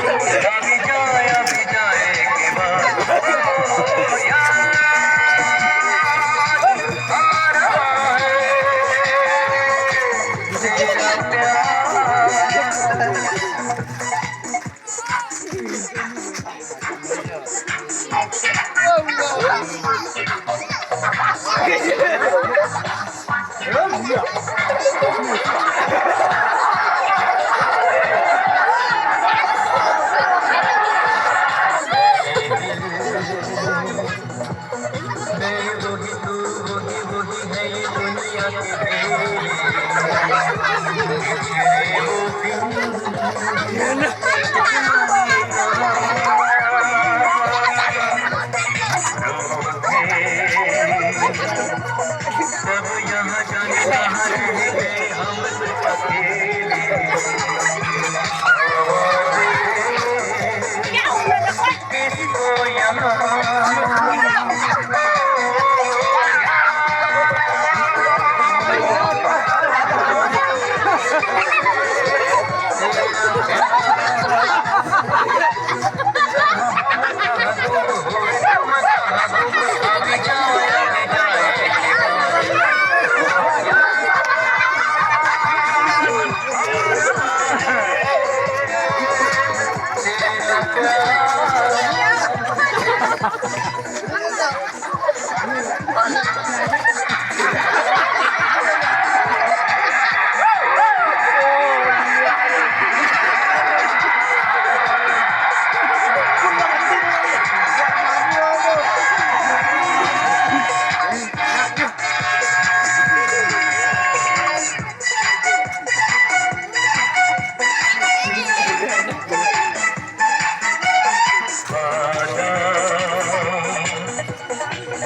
अभी जाए के बाद याद आ रहा है तेरा प्यार। सब यहाँ जाने कहाँ रह गए हम अकेले किसको यहाँ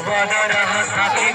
वादा रहा था कि